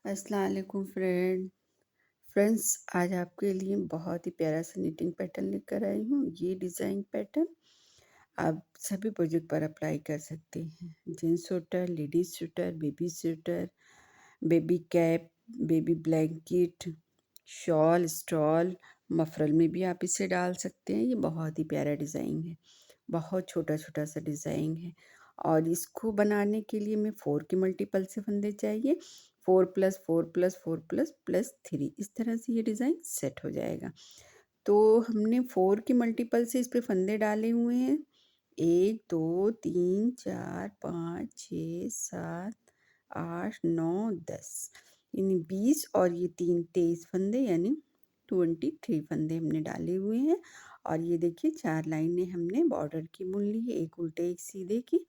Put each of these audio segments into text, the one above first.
अस्सलाम वालेकुम फ्रेंड्स, आज आपके लिए बहुत ही प्यारा सा निटिंग पैटर्न लेकर आई हूँ। ये डिज़ाइन पैटर्न आप सभी प्रोजेक्ट पर अप्लाई कर सकते हैं। Gents sweater, ladies sweater, baby cap, baby blanket, shawl, stall, muffler में भी आप इसे डाल सकते हैं। ये बहुत ही प्यारा डिज़ाइन है, बहुत छोटा छोटा सा डिज़ाइन है। और इसको बनाने के लिए हमें 4 के मल्टीपल से फंदे चाहिए। 4 + 4 + 4 + 3 इस तरह से ये डिज़ाइन सेट हो जाएगा। तो हमने 4 के मल्टीपल से इस पे फंदे डाले हुए हैं। 1 2 3 4 5 6 7 8 9 10 यानी 20 और ये 3 23 फंदे यानी 23 फंदे हमने डाले हुए हैं। और ये देखिए 4 लाइनें हमने बॉर्डर की बुन ली है, एक उल्टे एक सीधे की।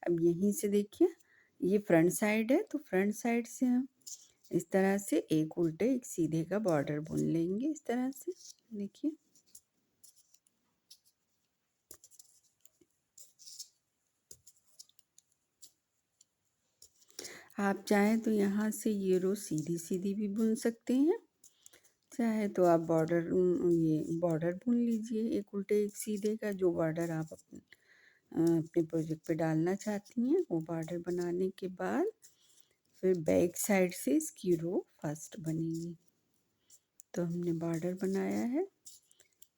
अब यहीं से देखिए ये फ्रंट साइड है, तो फ्रंट साइड से हम इस तरह से एक उल्टे एक सीधे का बॉर्डर बुन लेंगे। इस तरह से देखिए आप चाहें तो यहाँ से ये रो सीधी सीधी भी बुन सकते हैं, चाहे तो आप ये बॉर्डर बुन लीजिए एक उल्टे एक सीधे का। जो बॉर्डर आप अपने प्रोजेक्ट पे डालना चाहती हैं वो बॉर्डर बनाने के बाद फिर बैक साइड से इसकी रो फर्स्ट बनेगी। तो हमने बॉर्डर बनाया है,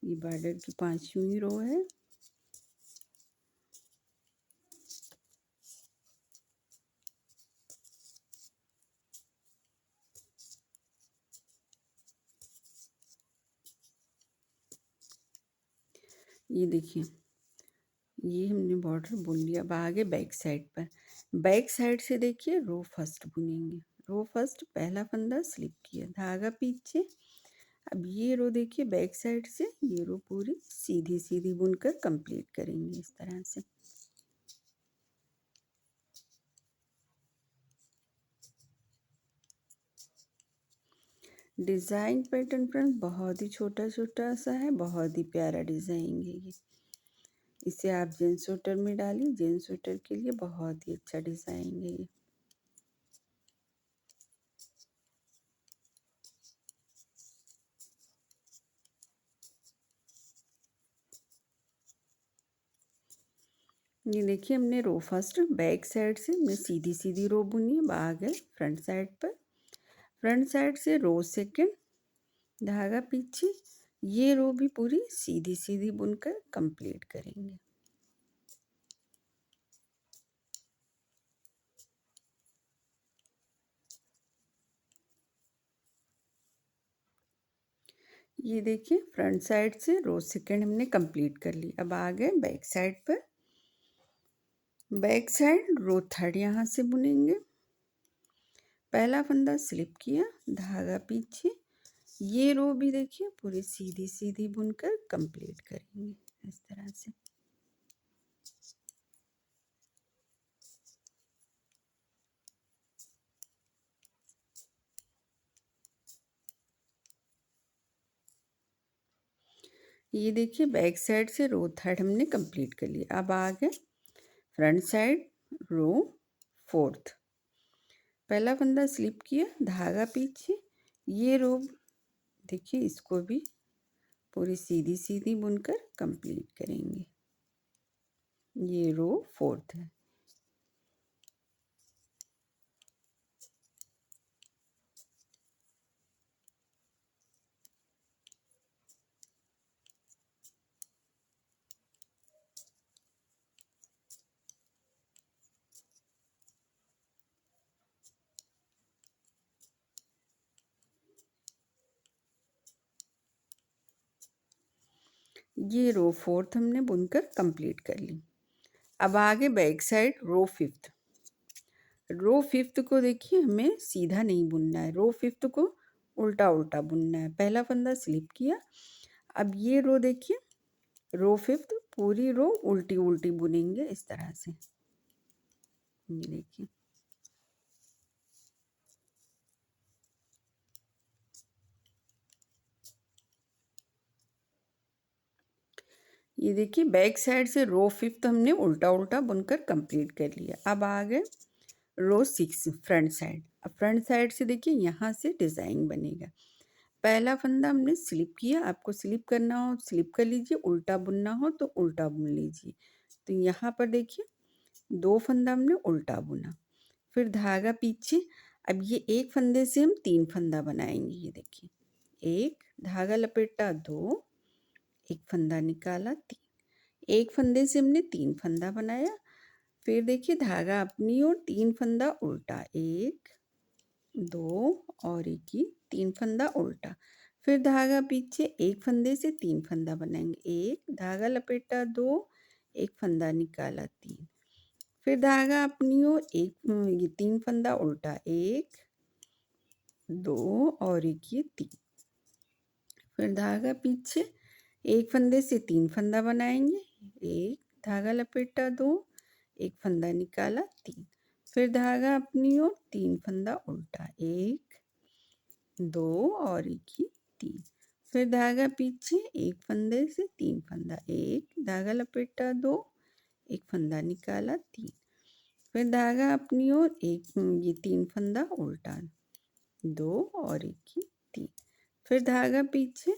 ये बॉर्डर की 5वीं रो है। ये देखिए ये हमने बॉर्डर बुन लिया। अब आगे बैक साइड पर, बैक साइड से देखिए रो फर्स्ट बुनेंगे। रो फर्स्ट पहला फंदा स्लिप किया, धागा पीछे। अब ये रो देखिए बैक साइड से ये रो पूरी सीधी सीधी बुनकर कंप्लीट करेंगे इस तरह से। डिज़ाइन पैटर्न फ्रेंड्स बहुत ही छोटा छोटा सा है, बहुत ही प्यारा डिज़ाइन है ये। इसे आप जेंट्स स्वेटर में डालिए, जेंट्स स्वेटर के लिए बहुत ही अच्छा डिज़ाइन है ये। ये देखिए हमने रो फर्स्ट बैक साइड से हमने सीधी सीधी रो बुनी है। आगे फ्रंट साइड पर, फ्रंट साइड से रो सेकंड, धागा पीछे, ये रो भी पूरी सीधी सीधी बुनकर कंप्लीट करेंगे। ये देखिए फ्रंट साइड से रो सेकंड हमने कंप्लीट कर ली। अब आ गए बैक साइड पर, बैक साइड रो थर्ड यहाँ से बुनेंगे। पहला फंदा स्लिप किया, धागा पीछे, ये रो भी देखिए पूरी सीधी सीधी बुनकर कंप्लीट करेंगे इस तरह से। ये देखिए बैक साइड से रो थर्ड हमने कंप्लीट कर लिया। अब आ गए फ्रंट साइड रो फोर्थ। पहला फंदा स्लिप किया, धागा पीछे, ये रो देखिए इसको भी पूरी सीधी सीधी बुनकर कंप्लीट करेंगे। ये रो फोर्थ है। ये रो फोर्थ हमने बुनकर कंप्लीट कर ली। अब आगे बैक साइड रो फिफ्थ। रो फिफ्थ को देखिए हमें सीधा नहीं बुनना है, रो फिफ्थ को उल्टा उल्टा बुनना है। पहला फंदा स्लिप किया, अब ये रो देखिए रो फिफ्थ पूरी रो उल्टी उल्टी बुनेंगे इस तरह से। ये देखिए ये देखिए बैक साइड से रो फिफ्थ हमने उल्टा उल्टा बुनकर कंप्लीट कर लिया। अब आ गए रो सिक्स फ्रंट साइड। अब फ्रंट साइड से देखिए यहाँ से डिज़ाइन बनेगा। पहला फंदा हमने स्लिप किया, आपको स्लिप करना हो स्लिप कर लीजिए, उल्टा बुनना हो तो उल्टा बुन लीजिए। तो यहाँ पर देखिए 2 फंदा हमने उल्टा बुना, फिर धागा पीछे। अब ये एक फंदे से हम 3 फंदा बनाएंगे। ये देखिए, 1 धागा लपेटा 2, एक फंदा निकाला 3, एक फंदे से हमने 3 फंदा बनाया। फिर देखिए धागा अपनी ओर 3 फंदा उल्टा, 1 2 और एक ही 3 फंदा उल्टा। फिर धागा पीछे, एक फंदे से 3 फंदा बनाएंगे, 1 धागा लपेटा 2, एक फंदा निकाला 3, फिर धागा अपनी ओर ये 3 फंदा उल्टा, 1 2 और एक ये 3, फिर धागा पीछे, एक फंदे से 3 फंदा बनाएंगे, 1 धागा लपेटा 2, एक फंदा निकाला 3, फिर धागा अपनी ओर 3 फंदा उल्टा, 1 2 और एक ही 3, फिर धागा पीछे, एक फंदे से 3 फंदा, 1 धागा लपेटा 2, एक फंदा निकाला 3, फिर धागा अपनी ओर ये 3 फंदा उल्टा, 2 और एक ही 3, फिर धागा पीछे,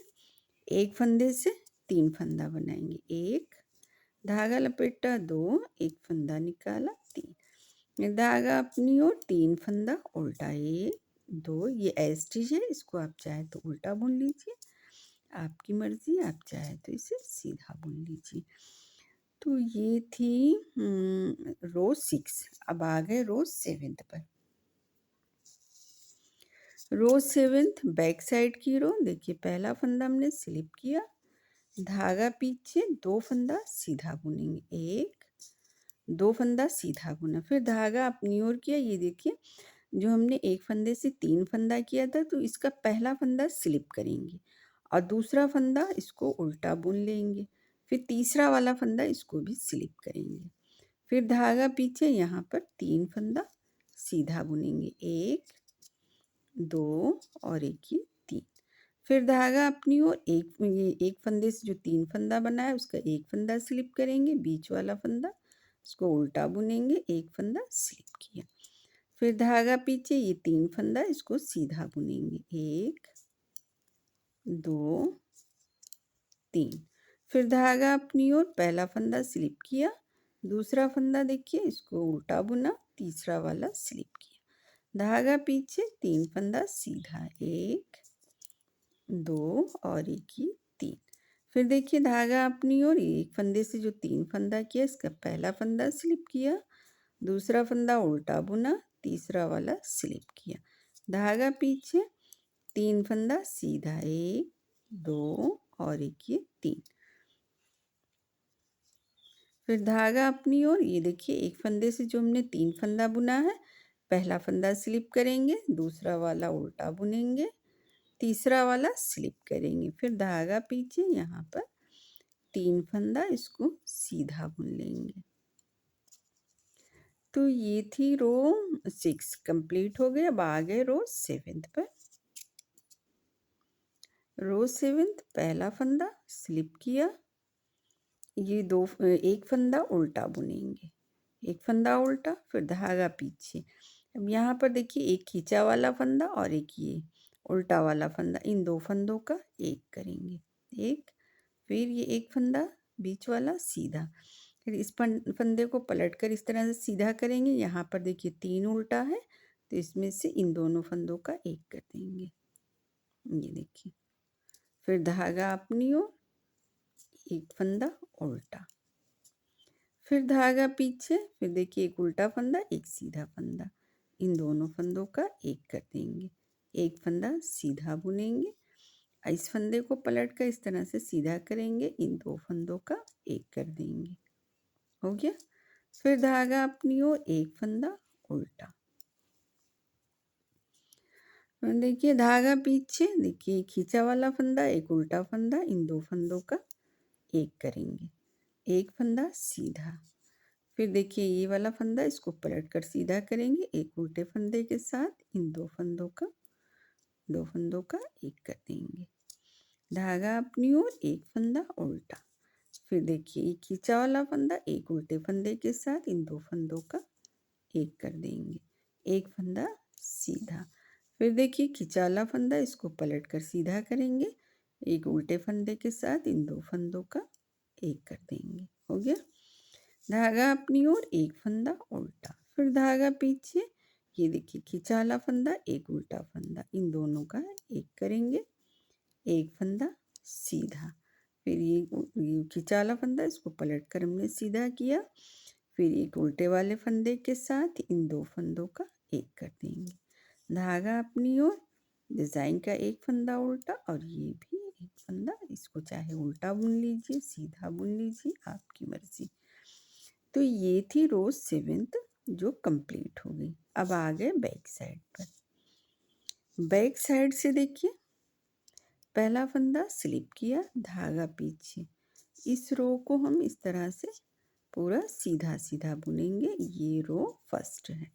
एक फंदे से 3 फंदा बनाएंगे, 1 धागा लपेटा 2, एक फंदा निकाला 3, फिर धागा अपनी ओर 3 फंदा उल्टा, 1 2, ये एस्टिच है, इसको आप चाहे तो उल्टा बुन लीजिए, आपकी मर्जी, आप चाहे तो इसे सीधा बुन लीजिए। तो ये थी रो 6। अब आ गए रो 7 पर। रो 7 बैक साइड की रो। देखिए पहला फंदा हमने स्लिप किया, धागा पीछे, 2 फंदा सीधा बुनेंगे, 1 2 फंदा सीधा बुना, फिर धागा अपनी ओर किया। ये देखिए जो हमने एक फंदे से 3 फंदा किया था, तो इसका पहला फंदा स्लिप करेंगे और दूसरा फंदा इसको उल्टा बुन लेंगे, फिर तीसरा वाला फंदा इसको भी स्लिप करेंगे, फिर धागा पीछे, यहाँ पर 3 फंदा सीधा बुनेंगे, 1 2 और एक ही 3, फिर धागा अपनी ओर एक फंदे से जो 3 फंदा बना है उसका एक फंदा स्लिप करेंगे, बीच वाला फंदा उसको उल्टा बुनेंगे, एक फंदा स्लिप किया, फिर धागा पीछे, ये 3 फंदा इसको सीधा बुनेंगे, 1 2 3, फिर धागा अपनी ओर पहला फंदा स्लिप किया, दूसरा फंदा देखिए इसको उल्टा बुना, तीसरा वाला स्लिप किया, धागा पीछे, 3 फंदा सीधा, 1 2 और एक ही 3, फिर देखिए धागा अपनी ओर एक फंदे से जो 3 फंदा किया, इसका पहला फंदा स्लिप किया, दूसरा फंदा उल्टा बुना, तीसरा वाला स्लिप किया, धागा पीछे, 3 फंदा सीधा, 1 2 और एक ये 3, फिर धागा अपनी ओर, ये देखिए एक फंदे से जो हमने 3 फंदा बुना है, पहला फंदा स्लिप करेंगे, दूसरा वाला उल्टा बुनेंगे, तीसरा वाला स्लिप करेंगे, फिर धागा पीछे, यहाँ पर 3 फंदा इसको सीधा बुन लेंगे। तो ये थी रो 6 कंप्लीट हो गए। अब आ गए रो 7 पर। रो 7 पहला फंदा स्लिप किया, ये एक फंदा उल्टा बुनेंगे, एक फंदा उल्टा, फिर धागा पीछे। अब यहाँ पर देखिए एक खींचा वाला फंदा और एक ये उल्टा वाला फंदा, इन 2 फंदों का एक करेंगे, एक, फिर ये एक फंदा बीच वाला सीधा, फिर इस फंदे को पलटकर इस तरह से सीधा करेंगे। यहाँ पर देखिए 3 उल्टा है, तो इसमें से इन दोनों फंदों का एक कर देंगे, ये देखिए, फिर धागा अपनी ओर, एक फंदा उल्टा, फिर धागा पीछे, फिर देखिए एक उल्टा फंदा, एक सीधा फंदा, इन दोनों फंदों का एक कर देंगे, एक फंदा सीधा बुनेंगे, इस फंदे को पलट कर इस तरह से सीधा करेंगे, इन 2 फंदों का एक कर देंगे, हो गया। फिर धागा अपनी ओर, एक फंदा उल्टा, देखिए धागा पीछे, देखिए खींचा वाला फंदा, एक उल्टा फंदा, इन 2 फंदों का एक करेंगे, एक फंदा सीधा, फिर देखिए ये वाला फंदा इसको पलट कर सीधा करेंगे, एक उल्टे फंदे के साथ इन 2 फंदों का एक कर देंगे, धागा अपनी ओर, एक फंदा उल्टा, फिर देखिए ये खींचा वाला फंदा, एक उल्टे फंदे के साथ इन 2 फंदों का एक कर देंगे, एक फंदा सीधा। फिर देखिए खिंचा वाला फंदा, इसको पलट कर सीधा करेंगे, एक उल्टे फंदे के साथ इन 2 फंदों का एक कर देंगे, हो गया। धागा अपनी ओर, एक फंदा उल्टा, फिर धागा पीछे, ये देखिए खिंचा वाला फंदा, एक उल्टा फंदा, इन दोनों का एक करेंगे, एक फंदा सीधा। फिर ये खिंचा वाला फंदा, इसको पलट कर हमने सीधा किया, फिर एक उल्टे वाले फंदे के साथ इन 2 फंदों का एक कर देंगे, धागा अपनी ओर, डिज़ाइन का एक फंदा उल्टा और ये भी एक फंदा, इसको चाहे उल्टा बुन लीजिए, सीधा बुन लीजिए, आपकी मर्जी। तो ये थी रो 7th जो कंप्लीट हो गई। अब आ गए बैक साइड पर। बैक साइड से देखिए पहला फंदा स्लिप किया, धागा पीछे, इस रो को हम इस तरह से पूरा सीधा सीधा बुनेंगे। ये रो फर्स्ट है,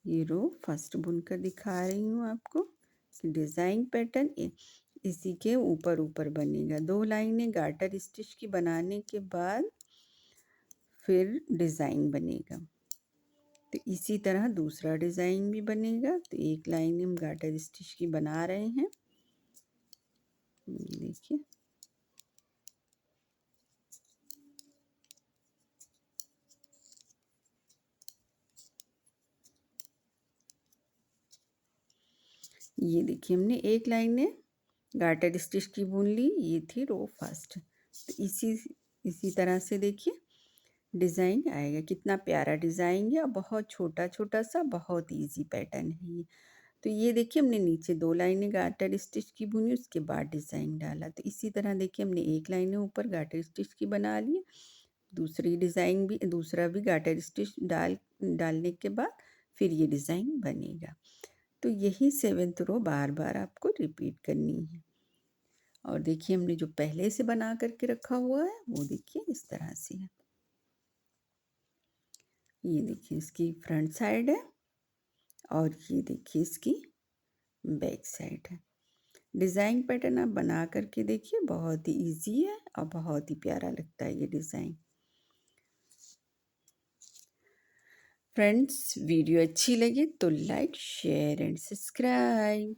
ये रो फर्स्ट बुनकर दिखा रही हूँ आपको कि डिज़ाइन पैटर्न इसी के ऊपर ऊपर बनेगा। 2 लाइनें गार्टर स्टिच की बनाने के बाद फिर डिज़ाइन बनेगा। तो इसी तरह दूसरा डिज़ाइन भी बनेगा। तो एक लाइन हम गार्टर स्टिच की बना रहे हैं, देखिए। ये देखिए हमने एक लाइन में गार्टर स्टिच की बुन ली, ये थी रो फर्स्ट। तो इसी तरह से देखिए डिज़ाइन आएगा। कितना प्यारा डिज़ाइन है और बहुत छोटा छोटा सा, बहुत इजी पैटर्न है ये। तो ये देखिए हमने नीचे 2 लाइनें गार्टर स्टिच की बुनी, उसके बाद डिज़ाइन डाला। तो इसी तरह देखिए हमने एक लाइनें ऊपर गार्टर स्टिच की बना ली, दूसरी डिज़ाइन भी, दूसरा भी गार्टर स्टिच डालने के बाद फिर ये डिज़ाइन बनेगा। तो यही 7th रो बार बार आपको रिपीट करनी है। और देखिए हमने जो पहले से बना करके रखा हुआ है वो देखिए इस तरह से है। ये देखिए इसकी फ्रंट साइड है और ये देखिए इसकी बैक साइड है। डिज़ाइन पैटर्न आप बना करके देखिए, बहुत ही इजी है और बहुत ही प्यारा लगता है ये डिज़ाइन। फ्रेंड्स वीडियो अच्छी लगी तो लाइक शेयर एंड सब्सक्राइब।